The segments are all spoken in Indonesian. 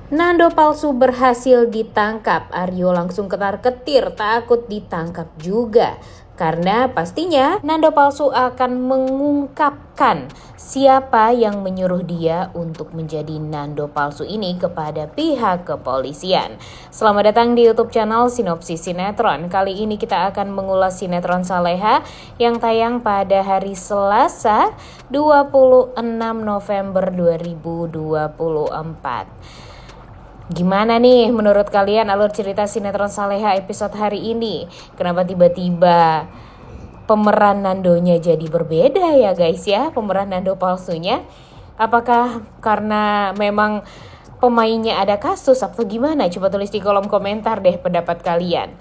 Nando palsu berhasil ditangkap. Aryo langsung ketar-ketir, takut ditangkap juga. Karena pastinya Nando palsu akan mengungkapkan siapa yang menyuruh dia untuk menjadi Nando palsu ini kepada pihak kepolisian. Selamat datang di YouTube channel Sinopsis Sinetron. Kali ini kita akan mengulas sinetron Saleha yang tayang pada hari Selasa 26 November 2024. Gimana nih menurut kalian alur cerita sinetron Saleha episode hari ini? Kenapa tiba-tiba pemeran Nandonya jadi berbeda ya guys ya? Pemeran Nando palsunya. Apakah karena memang pemainnya ada kasus atau gimana? Coba tulis di kolom komentar deh pendapat kalian.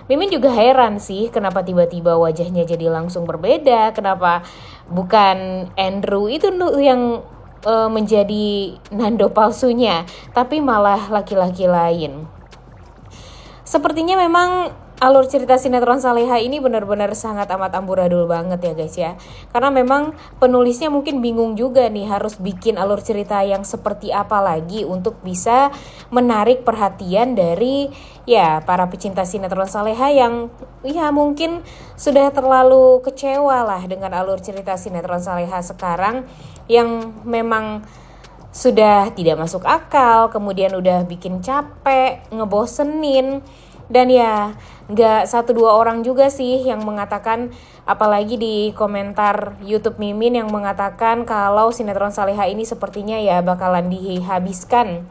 Mimin juga heran sih kenapa tiba-tiba wajahnya jadi langsung berbeda. Kenapa bukan Andrew itu yang menjadi Nando palsunya, tapi malah laki-laki lain. Sepertinya memang alur cerita sinetron Saleha ini benar-benar sangat amat amburadul banget ya guys ya. Karena memang penulisnya mungkin bingung juga nih harus bikin alur cerita yang seperti apa lagi untuk bisa menarik perhatian dari ya para pecinta sinetron Saleha yang ya mungkin sudah terlalu kecewa lah dengan alur cerita sinetron Saleha sekarang yang memang sudah tidak masuk akal, kemudian udah bikin capek, ngebosenin. Dan ya gak 1-2 orang juga sih yang mengatakan, apalagi di komentar YouTube Mimin yang mengatakan kalau sinetron Saleha ini sepertinya ya bakalan dihabiskan.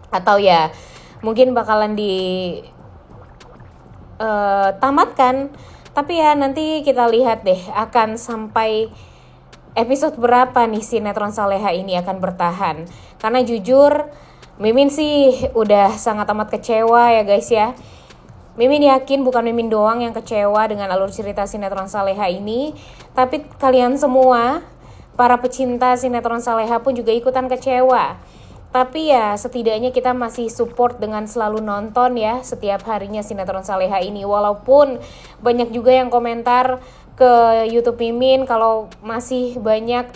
Atau ya mungkin bakalan tamatkan. Tapi ya nanti kita lihat deh akan sampai episode berapa nih sinetron Saleha ini akan bertahan. Karena jujur Mimin sih udah sangat amat kecewa ya guys ya. Mimin yakin bukan Mimin doang yang kecewa dengan alur cerita sinetron Saleha ini, tapi kalian semua para pecinta sinetron Saleha pun juga ikutan kecewa. Tapi ya setidaknya kita masih support dengan selalu nonton ya setiap harinya sinetron Saleha ini. Walaupun banyak juga yang komentar ke YouTube Mimin kalau masih banyak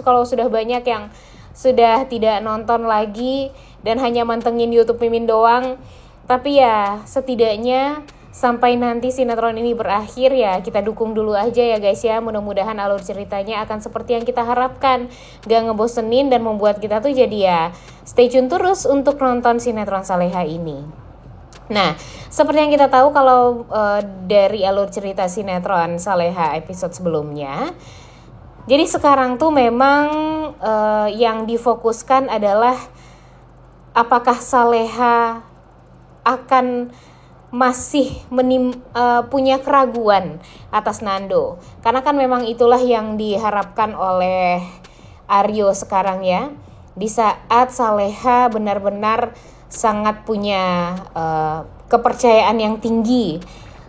kalau sudah banyak yang sudah tidak nonton lagi dan hanya mantengin YouTube Mimin doang. Tapi ya setidaknya sampai nanti sinetron ini berakhir ya kita dukung dulu aja ya guys ya. Mudah-mudahan alur ceritanya akan seperti yang kita harapkan, gak ngebosenin dan membuat kita tuh jadi ya stay tune terus untuk nonton sinetron Saleha ini. Nah, seperti yang kita tahu kalau dari alur cerita sinetron Saleha episode sebelumnya, jadi sekarang tuh memang yang difokuskan adalah apakah Saleha akan masih punya keraguan atas Nando. Karena kan memang itulah yang diharapkan oleh Aryo sekarang ya. Di saat Saleha benar-benar sangat punya kepercayaan yang tinggi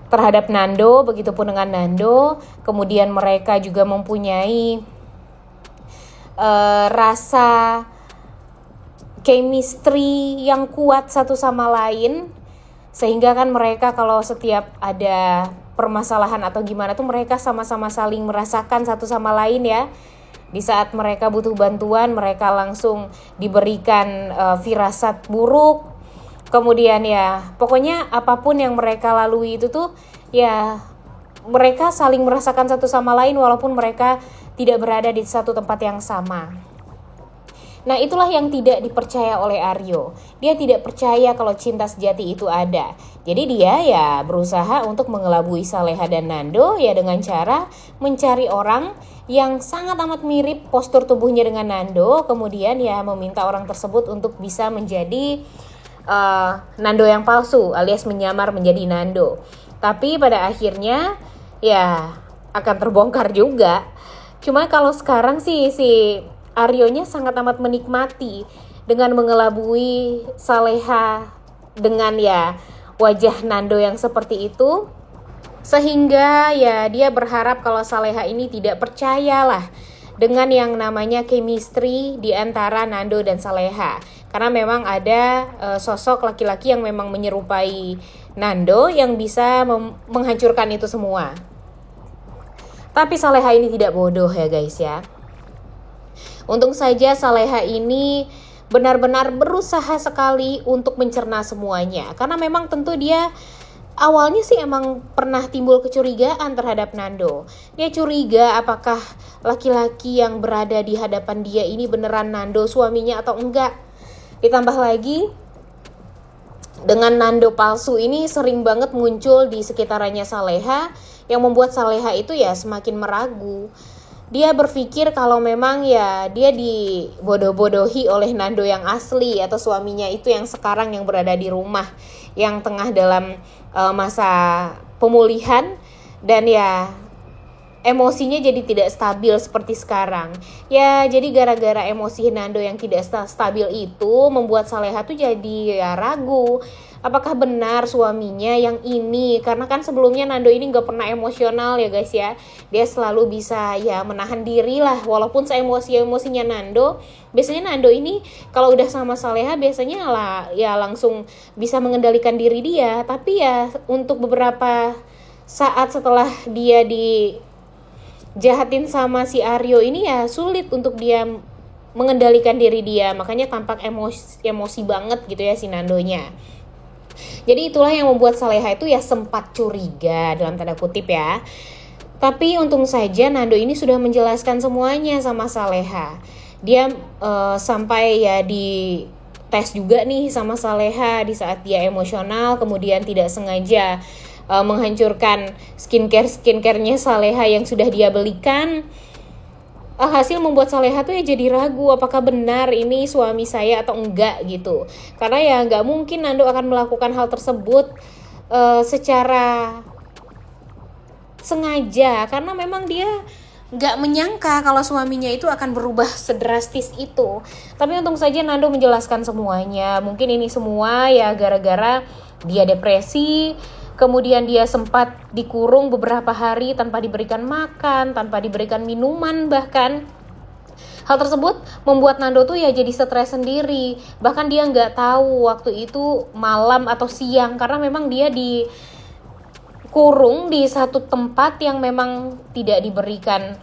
terhadap Nando, begitupun dengan Nando. Kemudian mereka juga mempunyai rasa chemistry yang kuat satu sama lain, sehingga kan mereka kalau setiap ada permasalahan atau gimana tuh mereka sama-sama saling merasakan satu sama lain ya. Di saat mereka butuh bantuan, mereka langsung diberikan firasat buruk. Kemudian ya, pokoknya apapun yang mereka lalui itu tuh ya mereka saling merasakan satu sama lain walaupun mereka tidak berada di satu tempat yang sama. Nah itulah yang tidak dipercaya oleh Aryo. Dia tidak percaya kalau cinta sejati itu ada. Jadi dia ya berusaha untuk mengelabui Saleha dan Nando ya dengan cara mencari orang yang sangat amat mirip postur tubuhnya dengan Nando. Kemudian ya meminta orang tersebut untuk bisa menjadi Nando yang palsu alias menyamar menjadi Nando. Tapi pada akhirnya ya akan terbongkar juga. Cuma kalau sekarang sih si Aryonya sangat amat menikmati dengan mengelabui Saleha dengan ya wajah Nando yang seperti itu. Sehingga ya dia berharap kalau Saleha ini tidak percayalah dengan yang namanya chemistry di antara Nando dan Saleha. Karena memang ada sosok laki-laki yang memang menyerupai Nando yang bisa menghancurkan itu semua. Tapi Saleha ini tidak bodoh ya guys ya. Untung saja Saleha ini benar-benar berusaha sekali untuk mencerna semuanya. Karena memang tentu dia awalnya sih emang pernah timbul kecurigaan terhadap Nando. Dia curiga apakah laki-laki yang berada di hadapan dia ini beneran Nando suaminya atau enggak. Ditambah lagi dengan Nando palsu ini sering banget muncul di sekitarannya Saleha, yang membuat Saleha itu ya semakin meragu. Dia berpikir kalau memang ya dia dibodoh-bodohi oleh Nando yang asli atau suaminya itu yang sekarang yang berada di rumah, yang tengah dalam masa pemulihan, dan ya emosinya jadi tidak stabil seperti sekarang. Ya jadi gara-gara emosi Nando yang tidak stabil itu membuat Saleha tuh jadi ya ragu apakah benar suaminya yang ini. Karena kan sebelumnya Nando ini gak pernah emosional ya guys ya. Dia selalu bisa ya menahan diri lah. Walaupun seemosi-emosinya Nando, biasanya Nando ini kalau udah sama Saleha biasanya lah ya langsung bisa mengendalikan diri dia. Tapi ya untuk beberapa saat setelah dia dijahatin sama si Aryo ini ya sulit untuk dia mengendalikan diri dia. Makanya tampak emosi banget gitu ya si Nandonya. Jadi itulah yang membuat Saleha itu ya sempat curiga dalam tanda kutip ya. Tapi untung saja Nando ini sudah menjelaskan semuanya sama Saleha. Dia sampai ya di tes juga nih sama Saleha di saat dia emosional, kemudian tidak sengaja menghancurkan skincare-nya Saleha yang sudah dia belikan. Hasil membuat Saleha tuh ya jadi ragu apakah benar ini suami saya atau enggak gitu. Karena ya nggak mungkin Nando akan melakukan hal tersebut secara sengaja, karena memang dia nggak menyangka kalau suaminya itu akan berubah sedrastis itu. Tapi untung saja Nando menjelaskan semuanya. Mungkin ini semua ya gara-gara dia depresi. Kemudian dia sempat dikurung beberapa hari tanpa diberikan makan, tanpa diberikan minuman bahkan. Hal tersebut membuat Nando tuh ya jadi stres sendiri. Bahkan dia nggak tahu waktu itu malam atau siang, karena memang dia dikurung di satu tempat yang memang tidak diberikan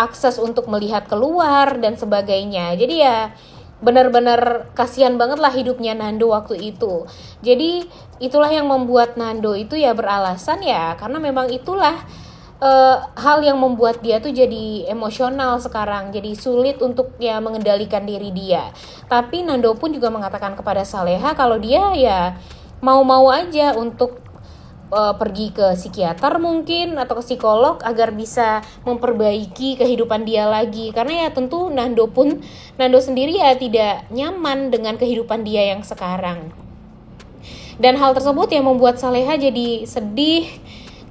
akses untuk melihat keluar dan sebagainya. Jadi ya benar-benar kasihan banget lah hidupnya Nando waktu itu. Jadi itulah yang membuat Nando itu ya beralasan ya, karena memang itulah hal yang membuat dia tuh jadi emosional sekarang, jadi sulit untuk ya mengendalikan diri dia. Tapi Nando pun juga mengatakan kepada Saleha kalau dia ya mau-mau aja untuk pergi ke psikiater mungkin atau ke psikolog agar bisa memperbaiki kehidupan dia lagi. Karena ya tentu Nando sendiri ya tidak nyaman dengan kehidupan dia yang sekarang. Dan hal tersebut yang membuat Saleha jadi sedih,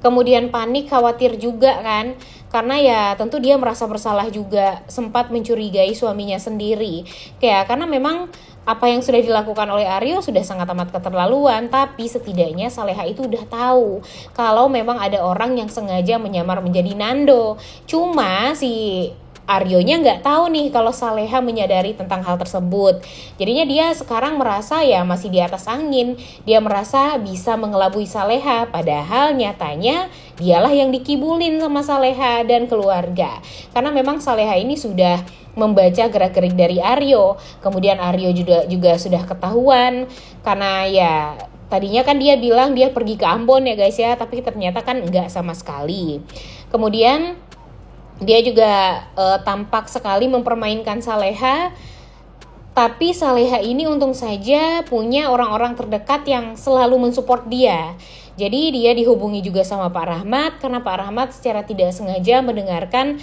kemudian panik, khawatir juga kan. Karena ya tentu dia merasa bersalah juga, sempat mencurigai suaminya sendiri. Karena memang apa yang sudah dilakukan oleh Aryo sudah sangat amat keterlaluan. Tapi setidaknya Saleha itu udah tahu kalau memang ada orang yang sengaja menyamar menjadi Nando. Cuma si Aryonya nggak tahu nih kalau Saleha menyadari tentang hal tersebut. Jadinya dia sekarang merasa ya masih di atas angin. Dia merasa bisa mengelabui Saleha, padahal nyatanya dialah yang dikibulin sama Saleha dan keluarga. Karena memang Saleha ini sudah membaca gerak-gerik dari Aryo. Kemudian Aryo juga sudah ketahuan karena ya tadinya kan dia bilang dia pergi ke Ambon ya guys ya, tapi ternyata kan enggak sama sekali. Kemudian dia juga tampak sekali mempermainkan Saleha. Tapi Saleha ini untung saja punya orang-orang terdekat yang selalu mensupport dia. Jadi dia dihubungi juga sama Pak Rahmat, karena Pak Rahmat secara tidak sengaja mendengarkan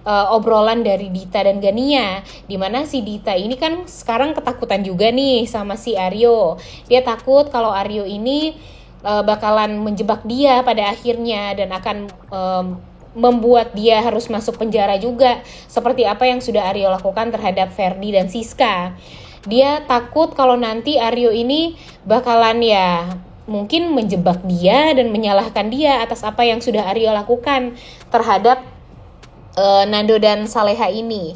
obrolan dari Dita dan Gania, dimana si Dita ini kan sekarang ketakutan juga nih sama si Aryo. Dia takut kalau Aryo ini bakalan menjebak dia pada akhirnya dan akan membuat dia harus masuk penjara juga, seperti apa yang sudah Aryo lakukan terhadap Ferdi dan Siska. Dia takut kalau nanti Aryo ini bakalan ya mungkin menjebak dia dan menyalahkan dia atas apa yang sudah Aryo lakukan terhadap Nando dan Saleha ini.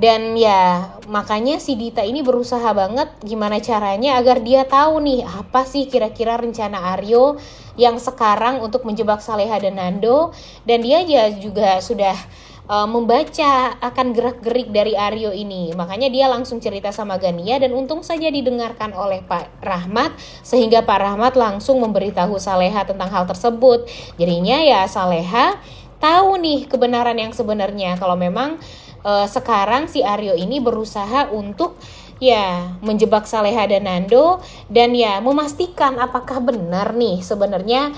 Dan ya makanya si Dita ini berusaha banget gimana caranya agar dia tahu nih apa sih kira-kira rencana Aryo yang sekarang untuk menjebak Saleha dan Nando. Dan dia juga sudah membaca akan gerak-gerik dari Aryo ini. Makanya dia langsung cerita sama Gania dan untung saja didengarkan oleh Pak Rahmat sehingga Pak Rahmat langsung memberitahu Saleha tentang hal tersebut. Jadinya ya Saleha tahu nih kebenaran yang sebenarnya kalau memang sekarang si Aryo ini berusaha untuk ya menjebak Saleha dan Nando dan ya memastikan apakah benar nih sebenarnya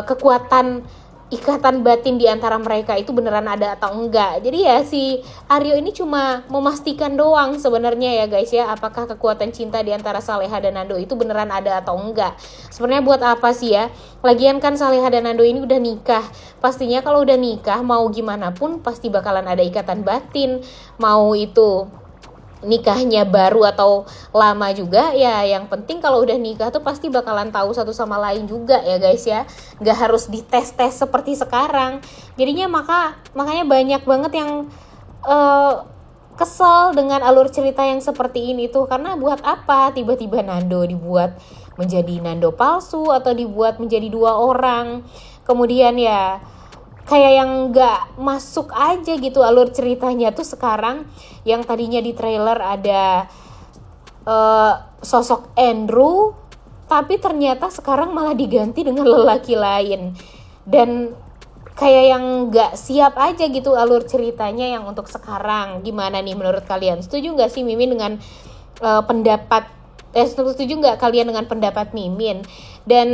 kekuatan ikatan batin di antara mereka itu beneran ada atau enggak. Jadi ya si Aryo ini cuma memastikan doang sebenarnya ya guys ya, apakah kekuatan cinta di antara Saleha dan Nando itu beneran ada atau enggak. Sebenarnya buat apa sih ya? Lagian kan Saleha dan Nando ini udah nikah. Pastinya kalau udah nikah mau gimana pun pasti bakalan ada ikatan batin. Mau itu nikahnya baru atau lama juga ya, yang penting kalau udah nikah tuh pasti bakalan tahu satu sama lain juga ya guys ya, nggak harus dites-tes seperti sekarang. Jadinya makanya banyak banget yang kesel dengan alur cerita yang seperti ini tuh, karena buat apa tiba-tiba Nando dibuat menjadi Nando palsu atau dibuat menjadi dua orang, kemudian ya kayak yang gak masuk aja gitu alur ceritanya tuh sekarang. Yang tadinya di trailer ada sosok Andrew, tapi ternyata sekarang malah diganti dengan lelaki lain. Dan kayak yang gak siap aja gitu alur ceritanya yang untuk sekarang. Gimana nih menurut kalian? Setuju gak sih Mimin dengan setuju gak kalian dengan pendapat Mimin? Dan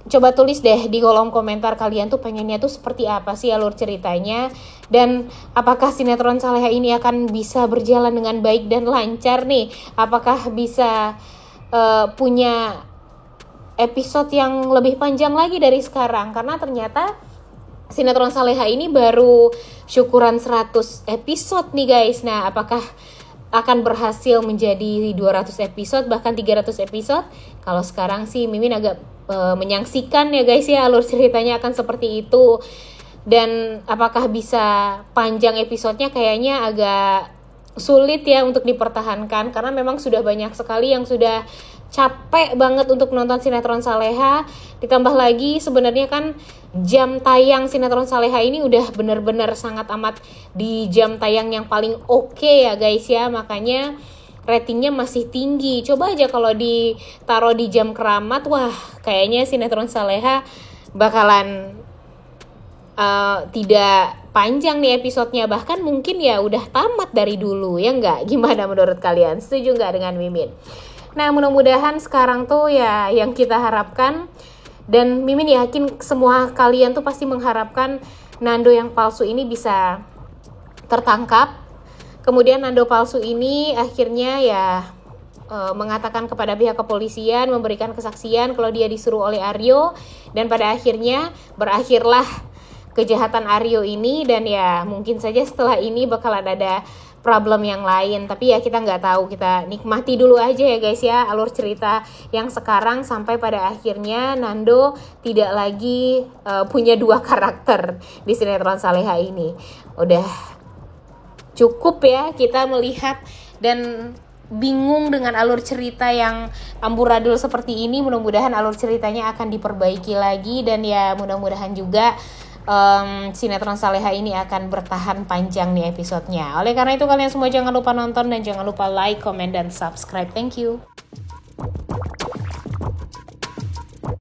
coba tulis deh di kolom komentar kalian tuh pengennya tuh seperti apa sih alur ceritanya. Dan apakah sinetron Saleha ini akan bisa berjalan dengan baik dan lancar nih? Apakah bisa punya episode yang lebih panjang lagi dari sekarang? Karena ternyata sinetron Saleha ini baru syukuran 100 episode nih guys. Nah apakah akan berhasil menjadi 200 episode bahkan 300 episode? Kalau sekarang sih Mimin agak menyaksikan ya guys ya alur ceritanya akan seperti itu. Dan apakah bisa panjang episodenya kayaknya agak sulit ya untuk dipertahankan, karena memang sudah banyak sekali yang sudah capek banget untuk nonton sinetron Saleha. Ditambah lagi sebenarnya kan jam tayang sinetron Saleha ini udah benar-benar sangat amat di jam tayang yang paling oke ya guys ya, makanya ratingnya masih tinggi. Coba aja kalau ditaruh di jam keramat, wah kayaknya sinetron Saleha bakalan tidak panjang nih episodenya, bahkan mungkin ya udah tamat dari dulu ya enggak? Gimana menurut kalian? Setuju nggak dengan Mimin? Nah mudah-mudahan sekarang tuh ya yang kita harapkan, dan Mimin yakin semua kalian tuh pasti mengharapkan Nando yang palsu ini bisa tertangkap. Kemudian Nando palsu ini akhirnya ya mengatakan kepada pihak kepolisian, memberikan kesaksian kalau dia disuruh oleh Aryo, dan pada akhirnya berakhirlah kejahatan Aryo ini. Dan ya mungkin saja setelah ini bakalan ada problem yang lain, tapi ya kita nggak tahu. Kita nikmati dulu aja ya guys ya alur cerita yang sekarang sampai pada akhirnya Nando tidak lagi punya dua karakter di sinetron Saleha ini. Udah cukup ya kita melihat dan bingung dengan alur cerita yang amburadul seperti ini. Mudah-mudahan alur ceritanya akan diperbaiki lagi, dan ya mudah-mudahan juga sinetron Saleha ini akan bertahan panjang nih episodenya. Oleh karena itu kalian semua jangan lupa nonton dan jangan lupa like, comment, dan subscribe. Thank you.